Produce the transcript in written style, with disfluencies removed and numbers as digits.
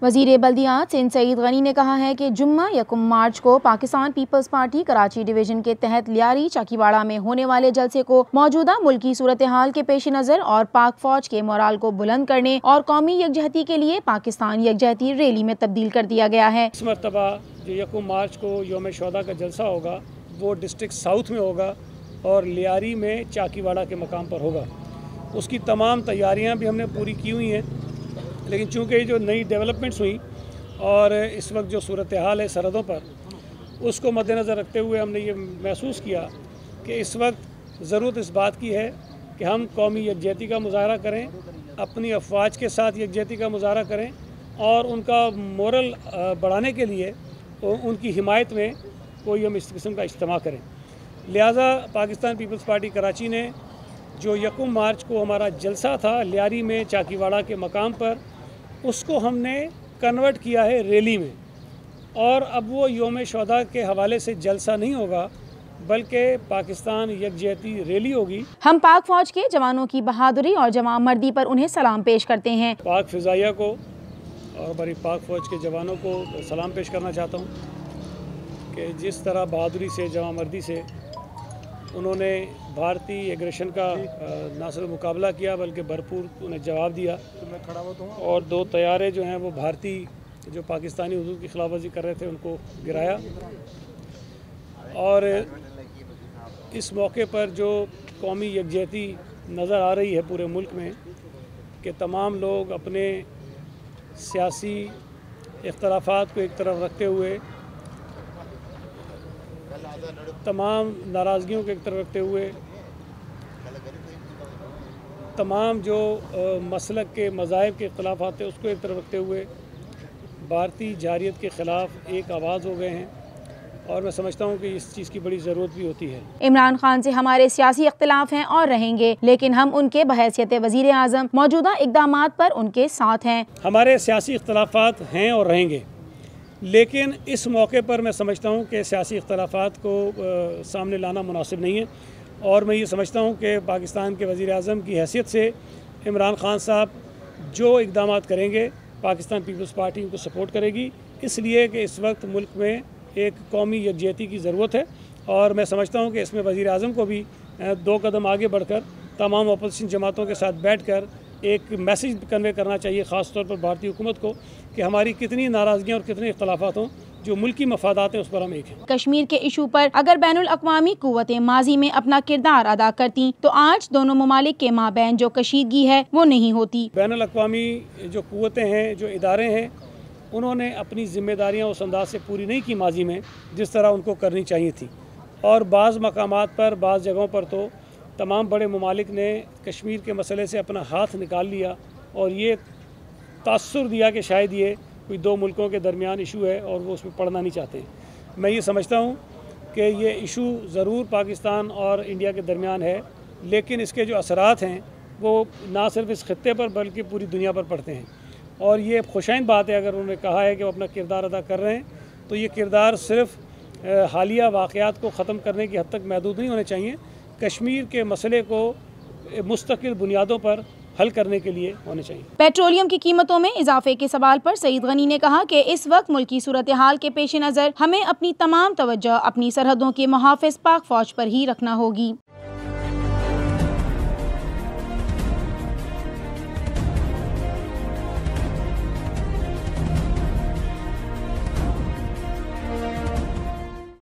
وزیر بلدیات سندھ سعید غنی نے کہا ہے کہ جمعہ یکم مارچ کو Pakistan Peoples Party Karachi division کے تحت لیاری چاکیواڑہ میں ہونے والے جلسے کو موجودہ ملکی صورتحال کے پیش نظر اور پاک فوج کے مورال کو بلند کرنے اور قومی یکجہتی کے لیے پاکستان یکجہتی ریلی میں تبدیل کر دیا گیا ہے۔ اس مرتبہ جو یکم مارچ کو یوم شہداء کا جلسہ ہوگا وہ ڈسٹرکٹ ساؤتھ میں ہوگا اور لیاری میں چاکیواڑہ کے مقام پر ہوگا۔ اس کی تمام تیاریاں بھی ہم نے پوری کی ہوئی ہیں، لیکن چونکہ جو نئی ڈیولپمنٹس ہوئی اور اس وقت جو صورتحال ہے سرحدوں پر، اس کو مد نظر رکھتے ہوئے ہم نے یہ محسوس کیا کہ اس وقت ضرورت اس بات کی ہے کہ ہم قومی یکجہتی کا مظاہرہ کریں، اپنی افواج کے ساتھ یکجہتی کا مظاہرہ کریں اور ان کا مورل بڑھانے کے لیے ان کی حمایت میں کوئی ہم اس قسم کا اجتماع کریں۔ لہٰذا پاکستان پیپلز پارٹی کراچی نے جو یکم مارچ کو ہمارا جلسہ تھا لیاری میں چاکیواڑہ کے مقام پر، اس کو ہم نے کنورٹ کیا ہے ریلی میں، اور اب وہ یوم شہداء کے حوالے سے جلسہ نہیں ہوگا بلکہ پاکستان یکجہتی ریلی ہوگی۔ ہم پاک فوج کے جوانوں کی بہادری اور جواں مردی پر انہیں سلام پیش کرتے ہیں۔ پاک فضائیہ کو اور ہماری پاک فوج کے جوانوں کو سلام پیش کرنا چاہتا ہوں کہ جس طرح بہادری سے، جواں مردی سے انہوں نے بھارتی ایگریشن کا نہ صرف مقابلہ کیا بلکہ بھرپور انہیں جواب دیا، اور 2 طیارے جو ہیں وہ بھارتی جو پاکستانی حدود کی خلاف ورزی کر رہے تھے ان کو گرایا۔ اور اس موقع پر جو قومی یکجہتی نظر آ رہی ہے پورے ملک میں کہ تمام لوگ اپنے سیاسی اختلافات کو ایک طرف رکھتے ہوئے، تمام ناراضگیوں کو ایک طرف رکھتے ہوئے، تمام جو مسلک کے مذاہب کے اختلافات ہیں اس کو ایک طرف رکھتے ہوئے بھارتی جارحیت کے خلاف ایک آواز ہو گئے ہیں، اور میں سمجھتا ہوں کہ اس چیز کی بڑی ضرورت بھی ہوتی ہے۔ عمران خان سے ہمارے سیاسی اختلاف ہیں اور رہیں گے، لیکن ہم ان کے بحیثیت وزیر اعظم موجودہ اقدامات پر ان کے ساتھ ہیں۔ ہمارے سیاسی اختلافات ہیں اور رہیں گے، لیکن اس موقع پر میں سمجھتا ہوں کہ سیاسی اختلافات کو سامنے لانا مناسب نہیں ہے، اور میں یہ سمجھتا ہوں کہ پاکستان کے وزیر اعظم کی حیثیت سے عمران خان صاحب جو اقدامات کریں گے پاکستان پیپلز پارٹی ان کو سپورٹ کرے گی، اس لیے کہ اس وقت ملک میں ایک قومی یکجہتی کی ضرورت ہے، اور میں سمجھتا ہوں کہ اس میں وزیر اعظم کو بھی 2 قدم آگے بڑھ کر تمام اپوزیشن جماعتوں کے ساتھ بیٹھ کر ایک میسیج کنوے کرنا چاہیے، خاص طور پر بھارتی حکومت کو، کہ ہماری کتنی ناراضگیاں اور کتنے اختلافات ہوں، جو ملکی مفادات ہیں اس پر ہم ایک ہیں۔ کشمیر کے ایشو پر اگر بین الاقوامی قوتیں ماضی میں اپنا کردار ادا کرتی تو آج دونوں ممالک کے مابین جو کشیدگی ہے وہ نہیں ہوتی۔ بین الاقوامی جو قوتیں ہیں، جو ادارے ہیں، انہوں نے اپنی ذمہ داریاں اس انداز سے پوری نہیں کی ماضی میں جس طرح ان کو کرنی چاہیے تھی، اور بعض مقامات پر، بعض جگہوں پر تو تمام بڑے ممالک نے کشمیر کے مسئلے سے اپنا ہاتھ نکال لیا اور یہ تاثر دیا کہ شاید یہ کوئی 2 ملکوں کے درمیان ایشو ہے اور وہ اس میں پڑھنا نہیں چاہتے۔ میں یہ سمجھتا ہوں کہ یہ ایشو ضرور پاکستان اور انڈیا کے درمیان ہے، لیکن اس کے جو اثرات ہیں وہ نہ صرف اس خطے پر بلکہ پوری دنیا پر پڑتے ہیں، اور یہ خوشائند بات ہے اگر انہوں نے کہا ہے کہ وہ اپنا کردار ادا کر رہے ہیں، تو یہ کردار صرف حالیہ واقعات کو ختم کرنے کی حد تک محدود نہیں ہونے چاہیے، کشمیر کے مسئلے کو مستقل بنیادوں پر حل کرنے کے لیے ہونے چاہیے۔ پیٹرولیم کی قیمتوں میں اضافے کے سوال پر سعید غنی نے کہا کہ اس وقت ملکی صورتحال کے پیش نظر ہمیں اپنی تمام توجہ اپنی سرحدوں کے محافظ پاک فوج پر ہی رکھنا ہوگی۔